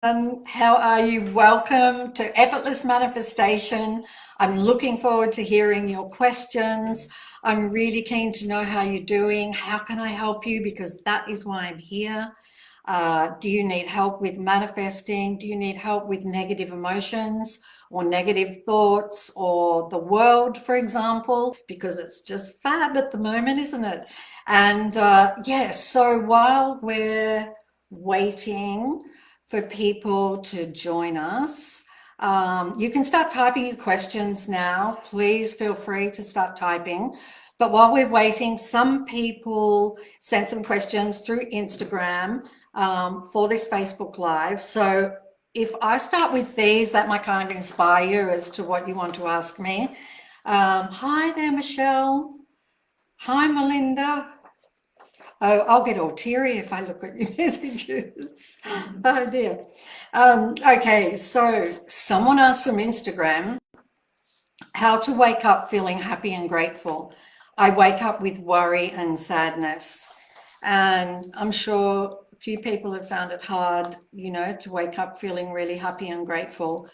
How are you? Welcome to Effortless Manifestation. I'm looking forward to hearing your questions. I'm really keen to know how you're doing. How can I help you? Because that is why I'm here. Do you need help with manifesting? Do you need help with negative emotions or negative thoughts or the world, for example? Because it's just fab at the moment, isn't it? And yes, so while we're waiting for people to join us, you can start typing your questions now. Please feel free to start typing. But while we're waiting, some people sent some questions through Instagram for this Facebook Live. So if I start with these, that might kind of inspire you as to what you want to ask me. Hi there, Michelle. Hi, Melinda. Oh, I'll get all teary if I look at your messages. Oh dear. Okay, so someone asked from Instagram how to wake up feeling happy and grateful. I wake up with worry and sadness. And I'm sure a few people have found it hard, to wake up feeling really happy and grateful.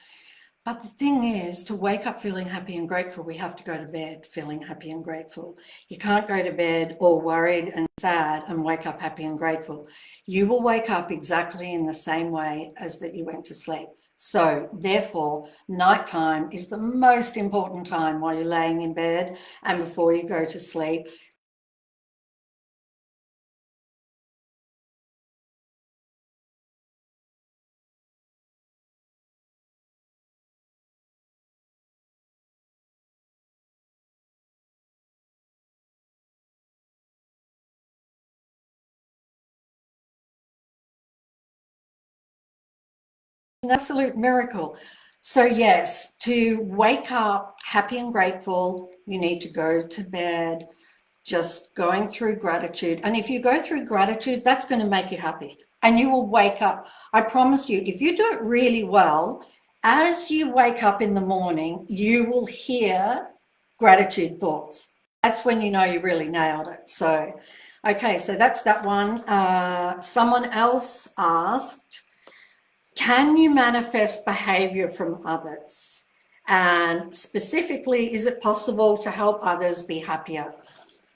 But the thing is, to wake up feeling happy and grateful, we have to go to bed feeling happy and grateful. You can't go to bed all worried and sad and wake up happy and grateful. You will wake up exactly in the same way as that you went to sleep. So therefore, nighttime is the most important time while you're laying in bed and before you go to sleep. An absolute miracle. So yes, to wake up happy and grateful, you need to go to bed just going through gratitude. And if you go through gratitude, that's going to make you happy and you will wake up. I promise you, if you do it really well, as you wake up in the morning, you will hear gratitude thoughts. That's when you know you really nailed it. So, okay, so that's that one. Someone else asked, can you manifest behavior from others? And specifically, is it possible to help others be happier?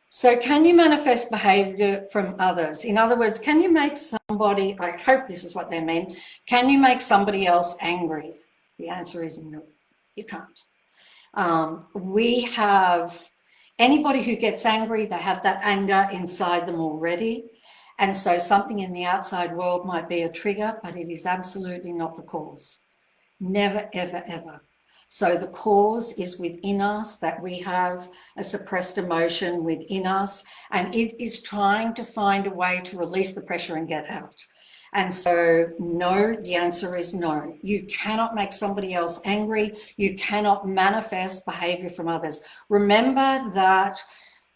So can you manifest behavior from others? In other words, can you make somebody, I hope this is what they mean, can you make somebody else angry? The answer is no, you can't. We have anybody who gets angry, they have that anger inside them already. And so something in the outside world might be a trigger, but it is absolutely not the cause. Never, ever, ever. So the cause is within us, that we have a suppressed emotion within us, and it is trying to find a way to release the pressure and get out. And so, no, the answer is no. You cannot make somebody else angry. You cannot manifest behavior from others. Remember that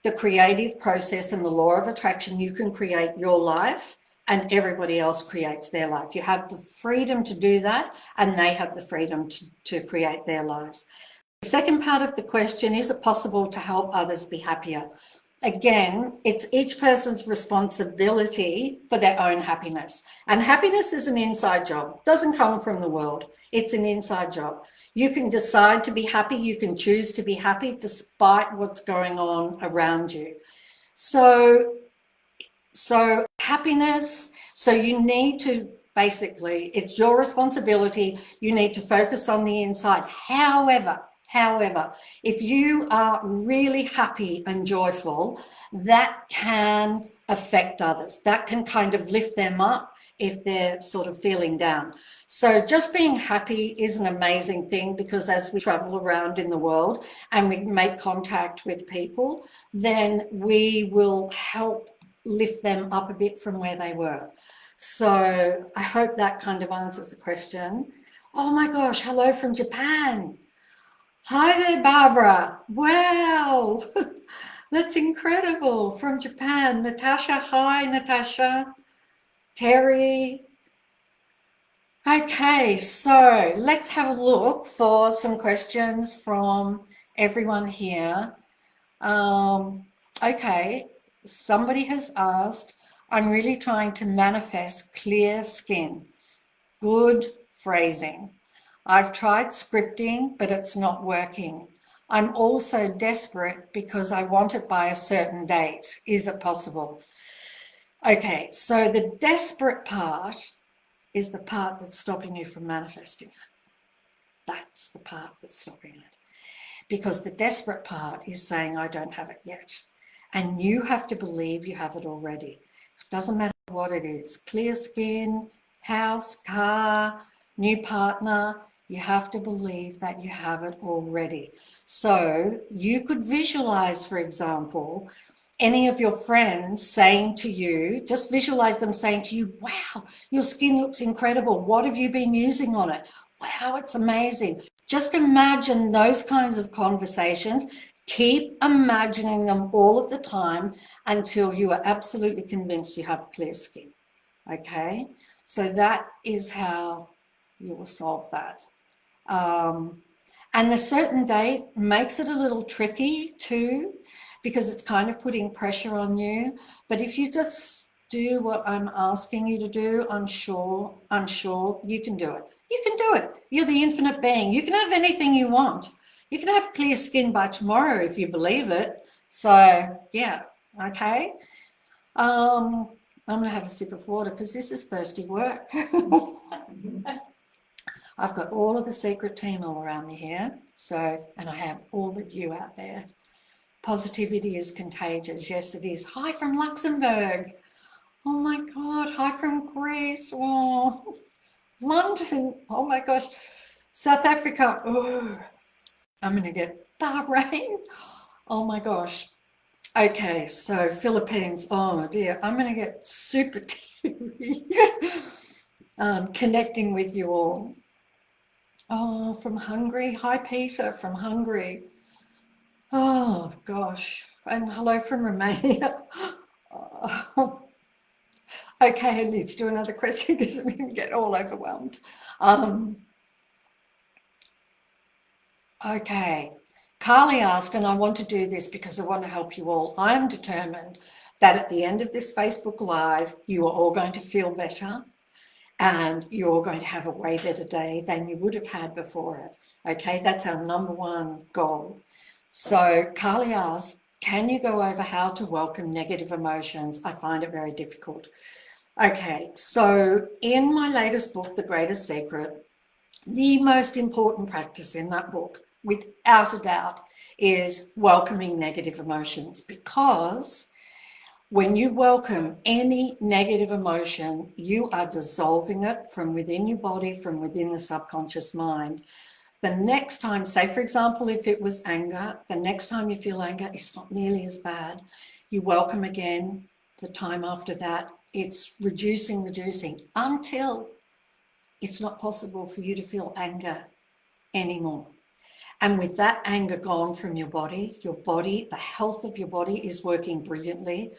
the creative process and the law of attraction, you can create your life and everybody else creates their life. You have the freedom to do that and they have the freedom to create their lives. The second part of the question, is it possible to help others be happier? Again, it's each person's responsibility for their own happiness. And happiness is an inside job. It doesn't come from the world. It's an inside job. You can decide to be happy. You can choose to be happy despite what's going on around you. So happiness, so you need to basically, it's your responsibility. You need to focus on the inside. However, if you are really happy and joyful, that can affect others. That can kind of lift them up if they're sort of feeling down. So just being happy is an amazing thing, because as we travel around in the world and we make contact with people, then we will help lift them up a bit from where they were. So I hope that kind of answers the question. Oh my gosh, hello from Japan. Hi there, Barbara. Wow, that's incredible. From Japan, Natasha. Hi, Natasha. Terry. Okay, so let's have a look for some questions from everyone here. Okay, somebody has asked, I'm really trying to manifest clear skin. Good phrasing. I've tried scripting, but it's not working. I'm also desperate because I want it by a certain date. Is it possible? Okay, so the desperate part is the part that's stopping you from manifesting it. That's the part that's stopping it. Because the desperate part is saying, I don't have it yet. And you have to believe you have it already. It doesn't matter what it is. Clear skin, house, car, new partner. You have to believe that you have it already. So you could visualize, for example, any of your friends saying to you, just visualize them saying to you, wow, your skin looks incredible. What have you been using on it? Wow, it's amazing. Just imagine those kinds of conversations. Keep imagining them all of the time until you are absolutely convinced you have clear skin. Okay, so that is how you will solve that. And the certain date makes it a little tricky too, because it's kind of putting pressure on you. But if you just do what I'm asking you to do, I'm sure you can do it. You can do it. You're the infinite being. You can have anything you want. You can have clear skin by tomorrow if you believe it. So yeah, okay. I'm gonna have a sip of water because this is thirsty work. I've got all of the secret team all around me here. So, and I have all of you out there. Positivity is contagious. Yes, it is. Hi from Luxembourg. Oh my God. Hi from Greece. Oh, London. Oh my gosh. South Africa. Oh, I'm going to get Bahrain. Oh my gosh. Okay, so Philippines. Oh dear. I'm going to get super teary. Connecting with you all. Oh, from Hungary. Hi, Peter from Hungary. Oh, gosh. And hello from Romania. Oh. Okay, let's do another question because I'm going to get all overwhelmed. Okay. Carly asked, and I want to do this because I want to help you all. I am determined that at the end of this Facebook Live, you are all going to feel better. And you're going to have a way better day than you would have had before it. Okay, that's our number one goal. So Carly asks, can you go over how to welcome negative emotions? I find it very difficult. Okay, so in my latest book, The Greatest Secret, the most important practice in that book, without a doubt, is welcoming negative emotions, because when you welcome any negative emotion, you are dissolving it from within your body, from within the subconscious mind. The next time, say for example, if it was anger, the next time you feel anger, it's not nearly as bad. You welcome again. The time after that, it's reducing until it's not possible for you to feel anger anymore. And with that anger gone from your body, the health of your body is working brilliantly.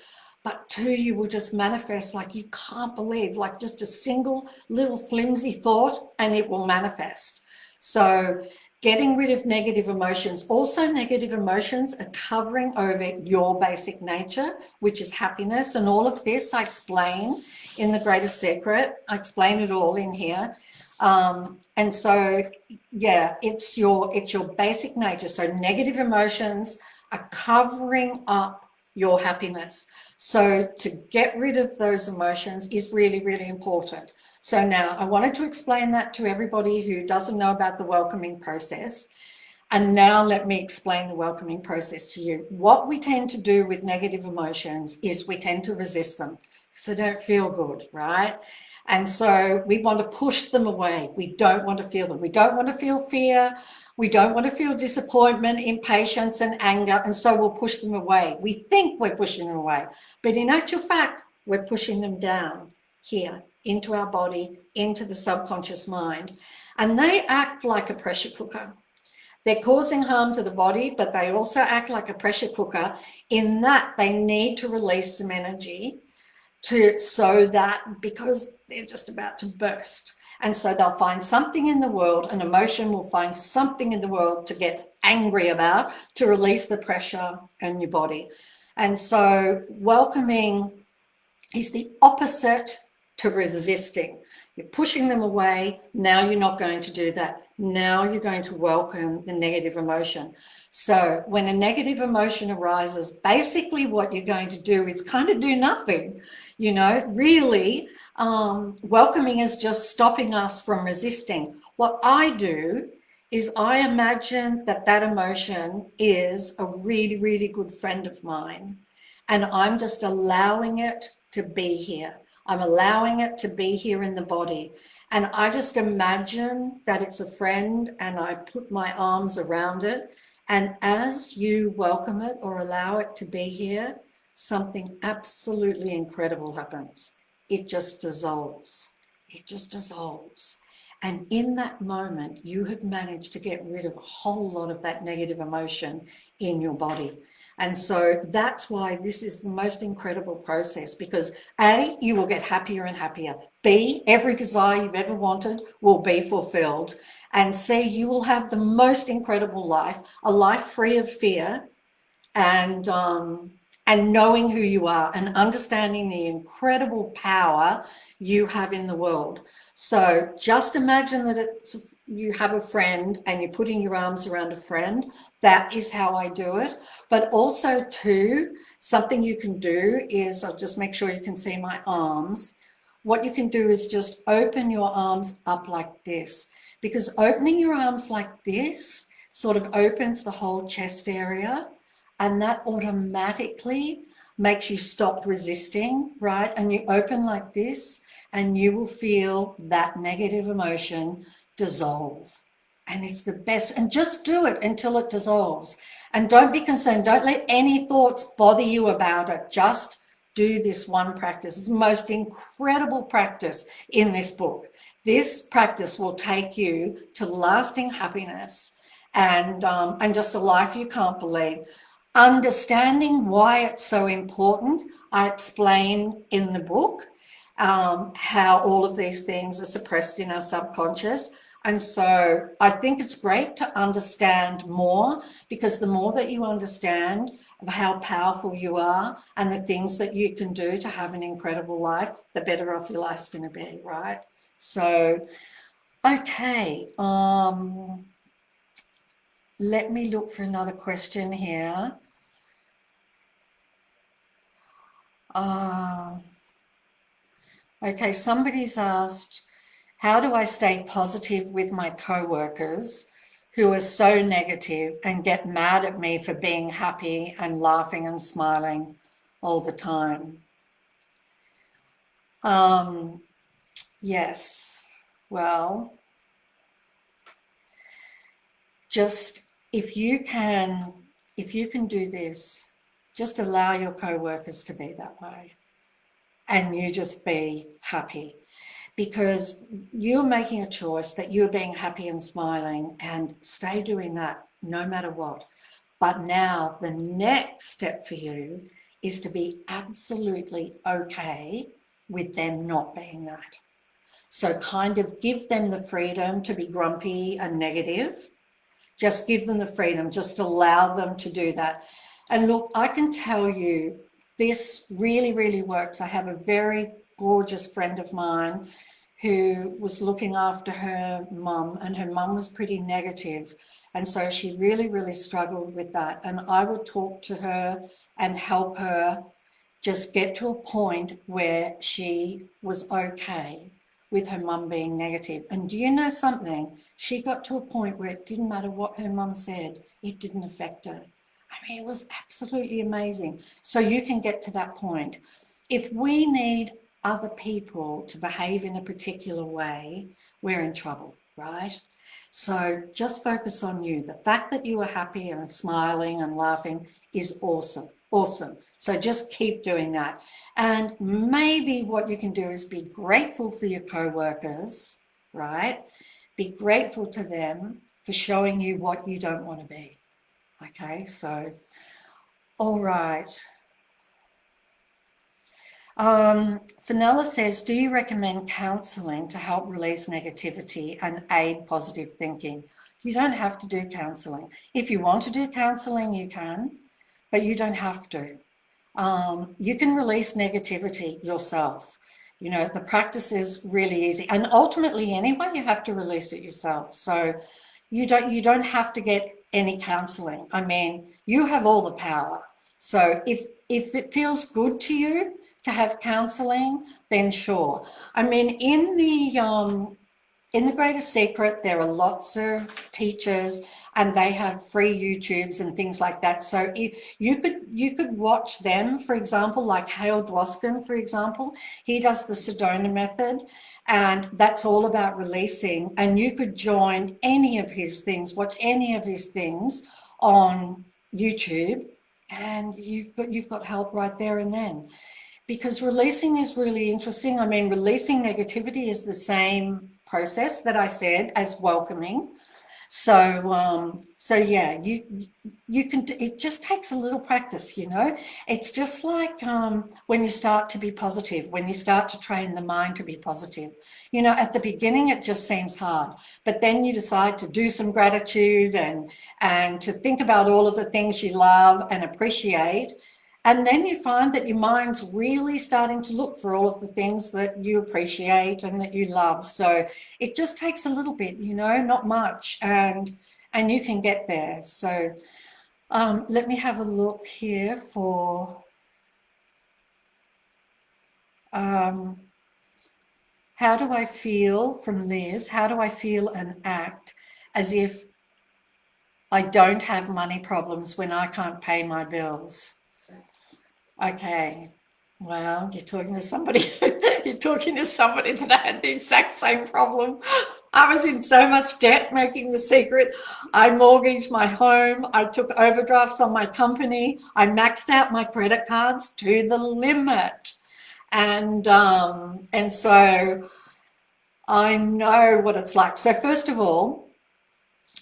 But two, you will just manifest like you can't believe, like just a single little flimsy thought and it will manifest. So getting rid of negative emotions. Also, negative emotions are covering over your basic nature, which is happiness. And all of this I explain in The Greatest Secret. I explain it all in here. And so, yeah, it's your basic nature. So negative emotions are covering up your happiness. So to get rid of those emotions is really, really important. So now I wanted to explain that to everybody who doesn't know about the welcoming process. And now let me explain the welcoming process to you. What we tend to do with negative emotions is we tend to resist them because they don't feel good, right? And so we want to push them away. We don't want to feel them. We don't want to feel fear. We don't want to feel disappointment, impatience, and anger. And so we'll push them away. We think we're pushing them away, but in actual fact, we're pushing them down here into our body, into the subconscious mind. And they act like a pressure cooker. They're causing harm to the body, but they also act like a pressure cooker in that they need to release some energy so that, because they're just about to burst. And so they'll find something in the world, an emotion will find something in the world to get angry about, to release the pressure in your body. And so welcoming is the opposite to resisting. You're pushing them away. Now you're not going to do that. Now you're going to welcome the negative emotion. So when a negative emotion arises, basically what you're going to do is kind of do nothing. Really, welcoming is just stopping us from resisting. What I do is I imagine that that emotion is a really, really good friend of mine, and I'm just allowing it to be here. I'm allowing it to be here in the body. And I just imagine that it's a friend, and I put my arms around it. And as you welcome it or allow it to be here, something absolutely incredible happens. It just dissolves. It just dissolves. And in that moment, you have managed to get rid of a whole lot of that negative emotion in your body. And so that's why this is the most incredible process, because A, you will get happier and happier. B, every desire you've ever wanted will be fulfilled. And C, you will have the most incredible life, a life free of fear, and knowing who you are and understanding the incredible power you have in the world. So just imagine that you have a friend and you're putting your arms around a friend. That is how I do it. But also too, something you can do is, I'll just make sure you can see my arms. What you can do is just open your arms up like this, because opening your arms like this sort of opens the whole chest area. And that automatically makes you stop resisting, right? And you open like this, and you will feel that negative emotion dissolve. And it's the best. And just do it until it dissolves. And don't be concerned. Don't let any thoughts bother you about it. Just do this one practice. It's the most incredible practice in this book. This practice will take you to lasting happiness and just a life you can't believe. Understanding why it's so important, I explain in the book how all of these things are suppressed in our subconscious. And so I think it's great to understand more, because the more that you understand of how powerful you are and the things that you can do to have an incredible life, the better off your life's going to be, right? So, okay. Let me look for another question here. Okay, somebody's asked, how do I stay positive with my co-workers who are so negative and get mad at me for being happy and laughing and smiling all the time? Yes, well, just if you can do this, just allow your co-workers to be that way, and you just be happy, because you're making a choice that you're being happy and smiling, and stay doing that no matter what. But now the next step for you is to be absolutely okay with them not being that. So kind of give them the freedom to be grumpy and negative. Just give them the freedom, just allow them to do that. And look, I can tell you, this really, really works. I have a very gorgeous friend of mine who was looking after her mum, and her mum was pretty negative. And so she really, really struggled with that. And I would talk to her and help her just get to a point where she was okay with her mum being negative. And do you know something? She got to a point where it didn't matter what her mum said, it didn't affect her. I mean, it was absolutely amazing. So you can get to that point. If we need other people to behave in a particular way, we're in trouble, right? So just focus on you. The fact that you are happy and smiling and laughing is awesome, awesome. So just keep doing that. And maybe what you can do is be grateful for your co-workers, right? Be grateful to them for showing you what you don't want to be. Okay, so, all right. Fenella says, do you recommend counselling to help release negativity and aid positive thinking? You don't have to do counselling. If you want to do counselling, you can, but you don't have to. You can release negativity yourself. You know, the practice is really easy. And ultimately, anyway, you have to release it yourself. So you don't have to get any counseling. I mean, you have all the power. So if it feels good to you to have counseling, then sure. I mean, in the Greatest Secret, there are lots of teachers and they have free YouTubes and things like that. So you could watch them, for example, like Hale Dwoskin, for example. He does the Sedona method, and that's all about releasing. And you could join any of his things, watch any of his things on YouTube, and you've got help right there and then. Because releasing is really interesting. I mean, releasing negativity is the same process that I said as welcoming. So yeah, you can. It just takes a little practice, you know. It's just like when you start to be positive, when you start to train the mind to be positive. You know, at the beginning it just seems hard, but then you decide to do some gratitude and to think about all of the things you love and appreciate. And then you find that your mind's really starting to look for all of the things that you appreciate and that you love. So it just takes a little bit, you know, not much, and you can get there. So let me have a look here for how do I feel from Liz? How do I feel and act as if I don't have money problems when I can't pay my bills? Okay. Well, you're talking to somebody, you're talking to somebody that had the exact same problem. I was in so much debt making The Secret. I mortgaged my home. I took overdrafts on my company. I maxed out my credit cards to the limit. And so I know what it's like. So first of all,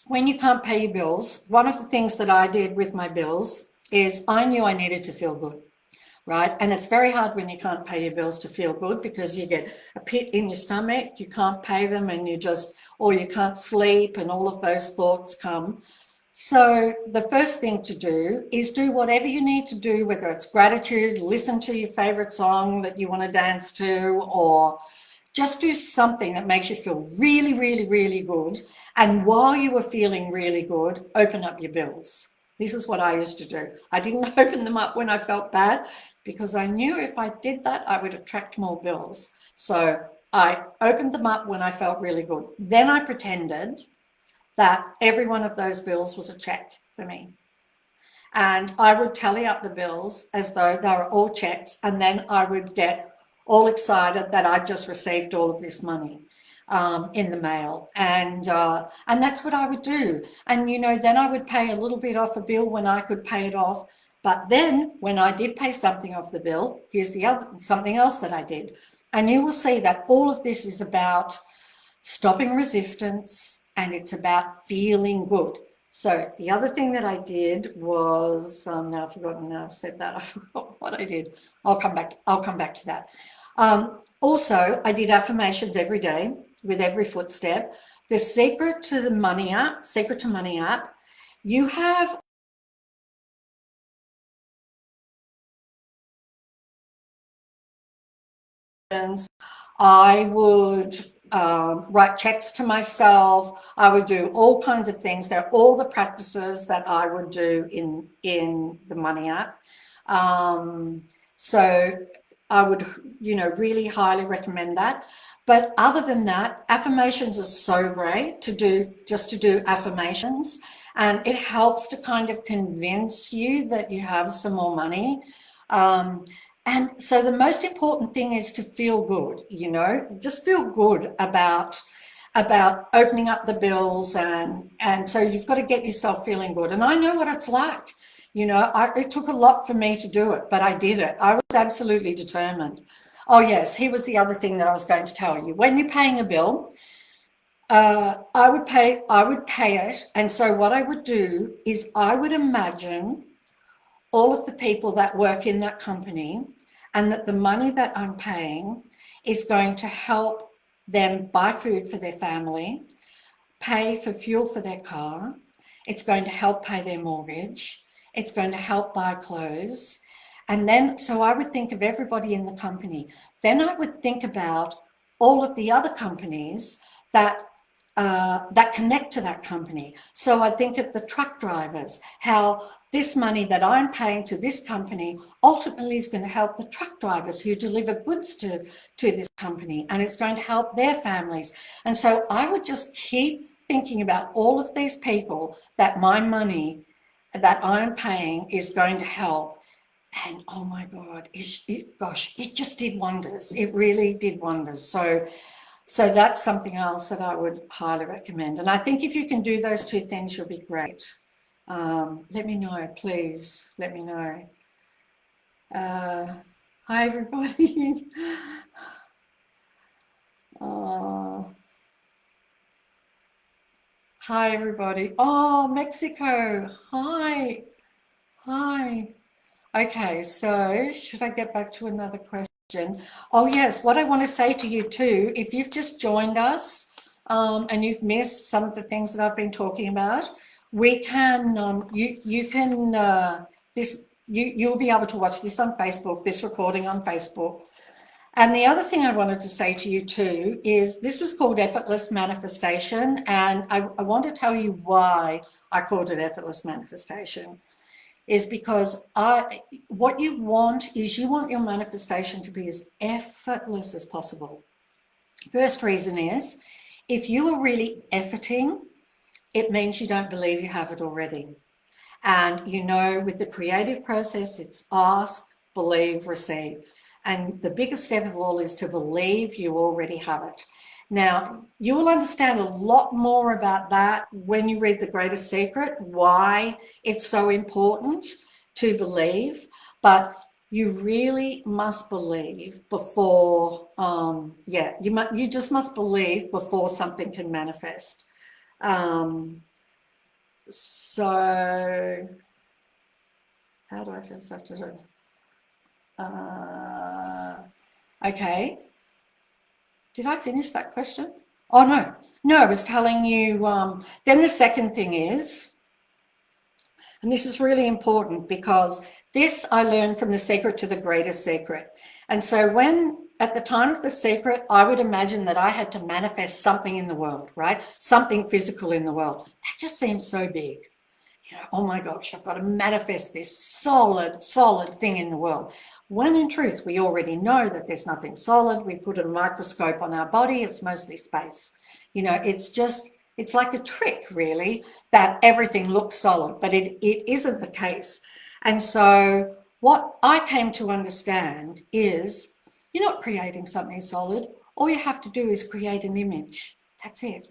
when you can't pay your bills, one of the things that I did with my bills is I knew I needed to feel good. Right. And it's very hard when you can't pay your bills to feel good because you get a pit in your stomach, you can't pay them and or you can't sleep and all of those thoughts come. So the first thing to do is do whatever you need to do, whether it's gratitude, listen to your favorite song that you want to dance to, or just do something that makes you feel really, really, really good. And while you were feeling really good, open up your bills. This is what I used to do. I didn't open them up when I felt bad because I knew if I did that, I would attract more bills. So I opened them up when I felt really good. Then I pretended that every one of those bills was a check for me. And I would tally up the bills as though they were all checks. And then I would get all excited that I just received all of this money in the mail. And that's what I would do. And, you know, then I would pay a little bit off a bill when I could pay it off. But then when I did pay something off the bill, here's the other something else that I did. And you will see that all of this is about stopping resistance and it's about feeling good. So the other thing that I did was, now I've forgotten, now I've said that, I forgot what I did. I'll come back to that. Also, I did affirmations every day with every footstep. The Secret to Money app, you have I would write checks to myself. I would do all kinds of things. They're all the practices that I would do in the Money app. So I would, you know, really highly recommend that. But other than that, affirmations are so great to do, just to do affirmations. And it helps to kind of convince you that you have some more money. And so the most important thing is to feel good, you know, just feel good about opening up the bills, and so you've got to get yourself feeling good. And I know what it's like, you know, it took a lot for me to do it, but I did it. I was absolutely determined. Oh yes, here was the other thing that I was going to tell you. When you're paying a bill, I would pay it. And so what I would do is I would imagine all of the people that work in that company, and that the money that I'm paying is going to help them buy food for their family, pay for fuel for their car. It's going to help pay their mortgage. It's going to help buy clothes. And then, so I would think of everybody in the company. Then I would think about all of the other companies that that connect to that company. So I think of the truck drivers, how this money that I'm paying to this company ultimately is going to help the truck drivers who deliver goods to this company, and it's going to help their families. And so I would just keep thinking about all of these people that my money that I'm paying is going to help. And oh my God, gosh, it just did wonders. It really did wonders. So that's something else that I would highly recommend. And I think if you can do those two things, you'll be great. Let me know, please. Let me know. Hi, everybody. Hi, everybody. Oh, Mexico. Hi. Hi. Okay, so should I get back to another question? Oh, yes. What I want to say to you too, if you've just joined us and you've missed some of the things that I've been talking about, we can you'll be able to watch this on Facebook, this recording on Facebook. And the other thing I wanted to say to you too is this was called effortless manifestation, and I want to tell you why I called it effortless manifestation. Is because what you want is you want your manifestation to be as effortless as possible. First reason is if you are really efforting, it means you don't believe you have it already. And you know, with the creative process, it's ask, believe, receive. And the biggest step of all is to believe you already have it. Now, you will understand a lot more about that when you read The Greatest Secret, why it's so important to believe, but you really must believe before, you just must believe before something can manifest. So, how do I feel such a... okay. Did I finish that question? Oh, no. No, I was telling you, then the second thing is, and this is really important because this I learned from The Secret to The Greatest Secret. And so when, at the time of The Secret, I would imagine that I had to manifest something in the world, right? Something physical in the world. That just seems so big. You know, oh my gosh, I've got to manifest this solid thing in the world. When in truth, we already know that there's nothing solid. We put a microscope on our body, it's mostly space. You know, it's like a trick, really, that everything looks solid, but it isn't the case. And so what I came to understand is you're not creating something solid. All you have to do is create an image. That's it.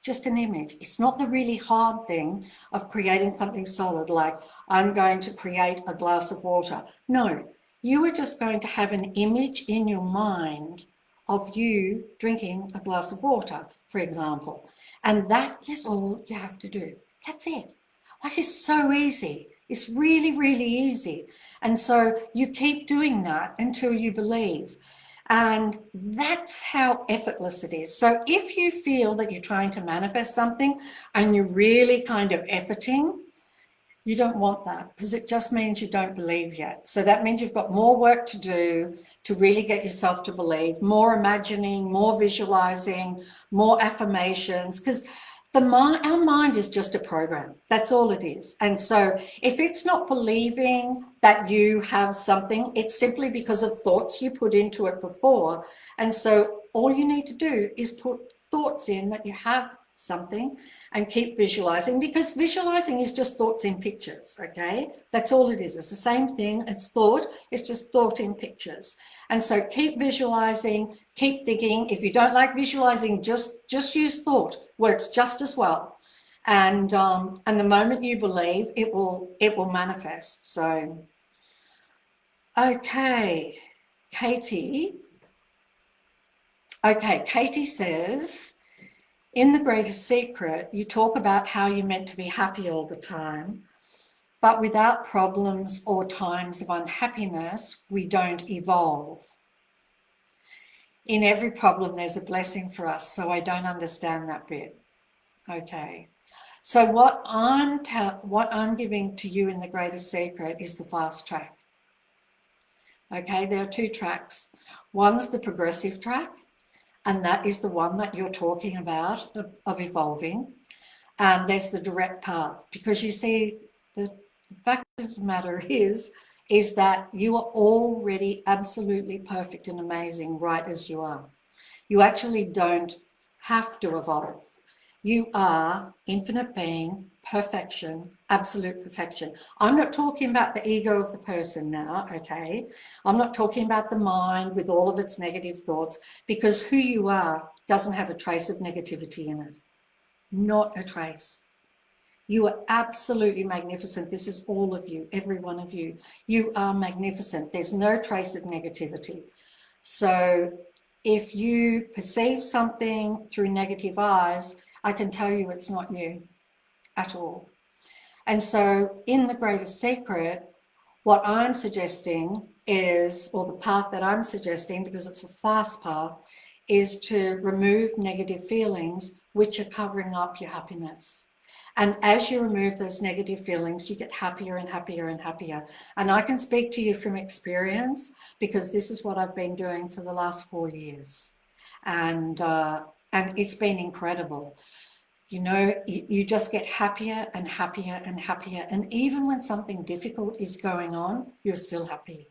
Just an image. It's not the really hard thing of creating something solid, like I'm going to create a glass of water. No, you are just going to have an image in your mind of you drinking a glass of water, for example. And that is all you have to do. That's it. Like, it's so easy. It's really, really easy. And so you keep doing that until you believe. And that's how effortless it is. So if you feel that you're trying to manifest something and you're really kind of efforting, you don't want that, because it just means you don't believe yet. So that means you've got more work to do to really get yourself to believe, more imagining, more visualizing, more affirmations, because our mind is just a program. That's all it is. And so if it's not believing that you have something, it's simply because of thoughts you put into it before. And so all you need to do is put thoughts in that you have something and keep visualizing, because visualizing is just thoughts in pictures. Okay, that's all it is. It's the same thing. It's thought. It's just thought in pictures. And so keep visualizing, keep thinking. If you don't like visualizing, just use thought. Works just as well. And the moment you believe, it will manifest. So okay, Katie says, in The Greatest Secret, you talk about how you're meant to be happy all the time, but without problems or times of unhappiness, we don't evolve. In every problem, there's a blessing for us, so I don't understand that bit. Okay. So what I'm giving to you in The Greatest Secret is the fast track. Okay, there are two tracks. One's the progressive track, and that is the one that you're talking about of evolving. And there's the direct path, because you see, the fact of the matter is that you are already absolutely perfect and amazing right as you are. You actually don't have to evolve. You are infinite being, perfection, absolute perfection. I'm not talking about the ego of the person now, okay? I'm not talking about the mind with all of its negative thoughts, because who you are doesn't have a trace of negativity in it. Not a trace. You are absolutely magnificent. This is all of you, every one of you. You are magnificent. There's no trace of negativity. So if you perceive something through negative eyes, I can tell you it's not you at all. And so in the greatest secret, what I'm suggesting is, or the path that I'm suggesting, because it's a fast path, is to remove negative feelings which are covering up your happiness. And as you remove those negative feelings, you get happier and happier and happier. And I can speak to you from experience, because this is what I've been doing for the last 4 years. And it's been incredible. You know, you just get happier and happier and happier. And even when something difficult is going on, you're still happy.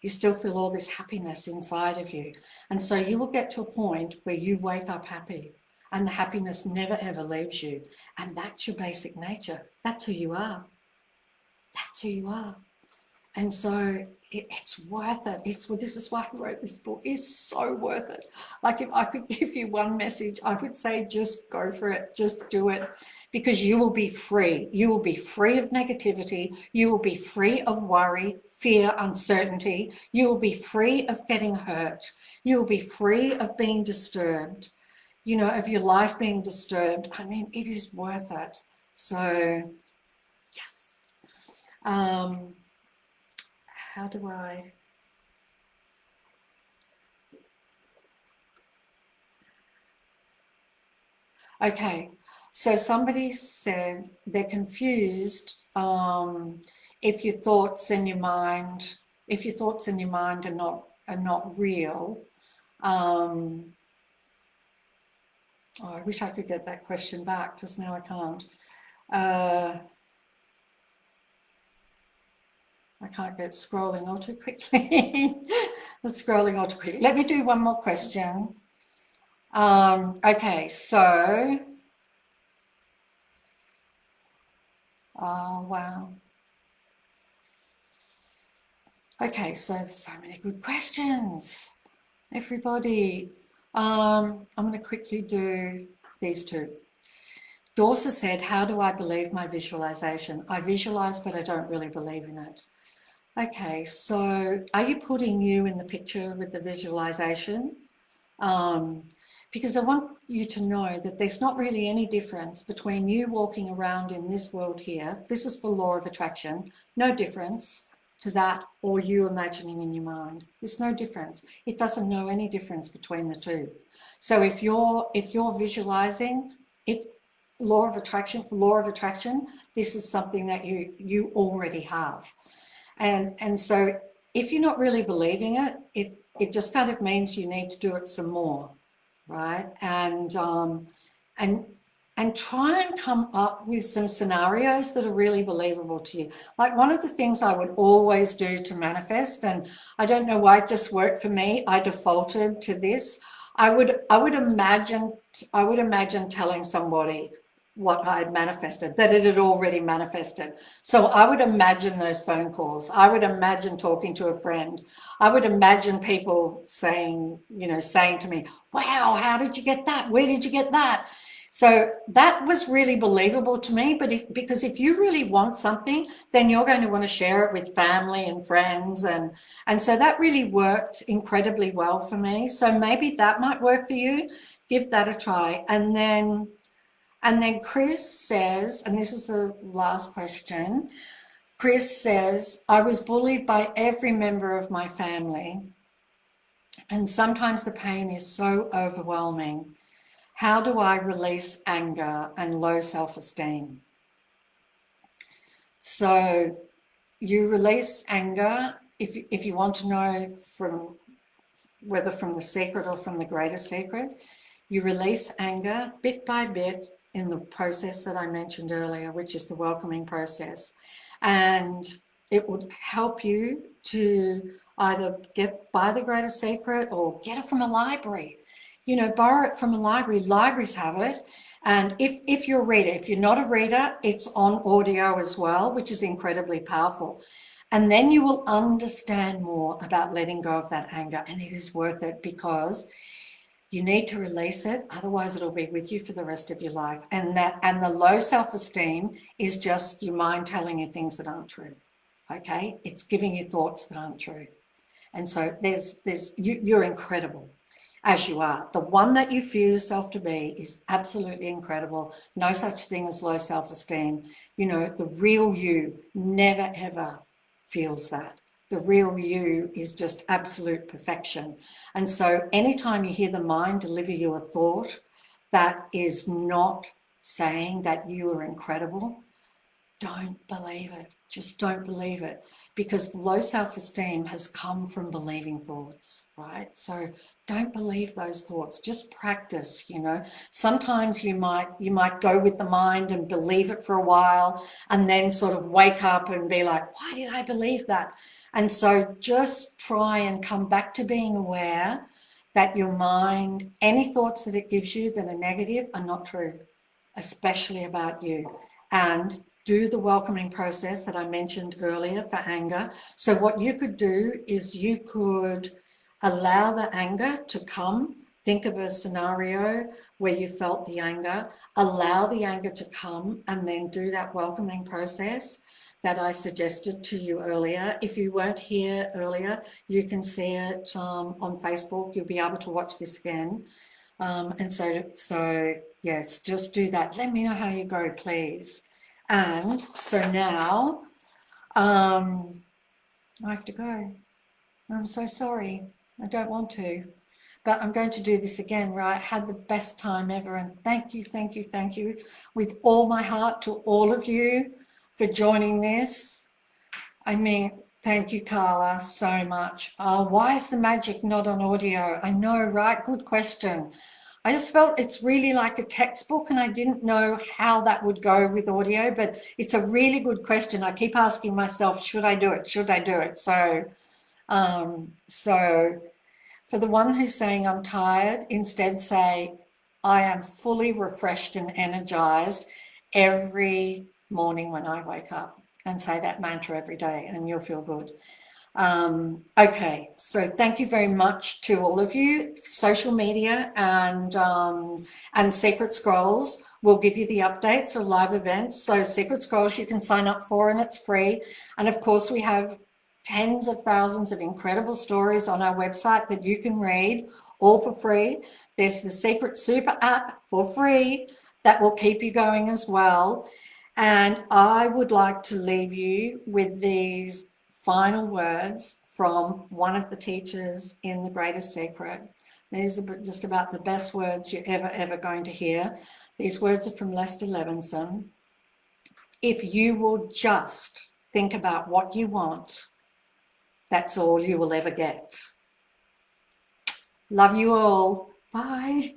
You still feel all this happiness inside of you. And so you will get to a point where you wake up happy, and the happiness never ever leaves you. And that's your basic nature. That's who you are. That's who you are. And so it's worth it. This is why I wrote this book. It's so worth it. Like, if I could give you one message, I would say just go for it. Just do it, because you will be free. You will be free of negativity. You will be free of worry, fear, uncertainty. You will be free of getting hurt. You will be free of being disturbed, you know, of your life being disturbed. I mean, it is worth it. So, yes. How do I... Okay, so somebody said they're confused if your thoughts in your mind, are not real. Oh, I wish I could get that question back, because now I can't. I can't get scrolling all too quickly. It's scrolling all too quickly. Let me do one more question. Okay, so, oh, wow. Okay, so there's so many good questions, everybody. I'm going to quickly do these two. Dorsa said, how do I believe my visualization? I visualize, but I don't really believe in it. Okay, so are you putting you in the picture with the visualization? Because I want you to know that there's not really any difference between you walking around in this world here. This is for law of attraction. No difference to that, or you imagining in your mind. There's no difference. It doesn't know any difference between the two. So if you're visualizing it, law of attraction, for law of attraction, this is something that you already have. And so if you're not really believing it, it just kind of means you need to do it some more, right? And try and come up with some scenarios that are really believable to you. Like, one of the things I would always do to manifest, and I don't know why it just worked for me, I defaulted to this. I would imagine telling somebody what I had manifested, that it had already manifested. So I would imagine those phone calls. I would imagine talking to a friend. I would imagine people saying to me, wow, how did you get that? Where did you get that? So that was really believable to me. But because if you really want something, then you're going to want to share it with family and friends. And so that really worked incredibly well for me. So maybe that might work for you. Give that a try. And then Chris says, and this is the last question, Chris says, I was bullied by every member of my family, and sometimes the pain is so overwhelming. How do I release anger and low self-esteem? So you release anger if you want to know from whether from the secret or from the greater secret, you release anger bit by bit in the process that I mentioned earlier, which is the welcoming process. And it would help you to either buy the greater secret or get it from a library. You know, borrow it from a library. Libraries have it. And if you're a reader, if you're not a reader, it's on audio as well, which is incredibly powerful. And then you will understand more about letting go of that anger. And it is worth it because you need to release it. Otherwise, it'll be with you for the rest of your life. And the low self-esteem is just your mind telling you things that aren't true. Okay? It's giving you thoughts that aren't true. And so you're incredible as you are. The one that you feel yourself to be is absolutely incredible. No such thing as low self-esteem. You know, the real you never, ever feels that. The real you is just absolute perfection. And so anytime you hear the mind deliver you a thought that is not saying that you are incredible, don't believe it. Just don't believe it, because low self-esteem has come from believing thoughts, right? So don't believe those thoughts. Just practice, you know. Sometimes you might go with the mind and believe it for a while and then sort of wake up and be like, why did I believe that? And so just try and come back to being aware that your mind, any thoughts that it gives you that are negative are not true, especially about you. And do the welcoming process that I mentioned earlier for anger. So what you could do is you could allow the anger to come. Think of a scenario where you felt the anger, allow the anger to come, and then do that welcoming process that I suggested to you earlier. If you weren't here earlier, you can see it on Facebook. You'll be able to watch this again. And so yes, just do that. Let me know how you go, please. And so now I have to go. I'm so sorry. I don't want to, but I'm going to do this again, right? Had the best time ever. And thank you, thank you, thank you with all my heart to all of you for joining this. I mean, thank you, Carla, so much. Why is the magic not on audio? I know, right? Good question. I just felt it's really like a textbook and I didn't know how that would go with audio, but it's a really good question. I keep asking myself, should I do it? Should I do it? So for the one who's saying I'm tired, instead say, I am fully refreshed and energized every morning when I wake up, and say that mantra every day and you'll feel good. Okay, so thank you very much to all of you. Social media and Secret Scrolls will give you the updates for live events. So Secret Scrolls you can sign up for and it's free. And of course we have tens of thousands of incredible stories on our website that you can read all for free. There's the Secret Super app for free that will keep you going as well. And I would like to leave you with these final words from one of the teachers in The Greatest Secret. These are just about the best words you're ever going to hear. These words are from Lester Levinson. If you will just think about what you want, that's all you will ever get. Love you all. Bye.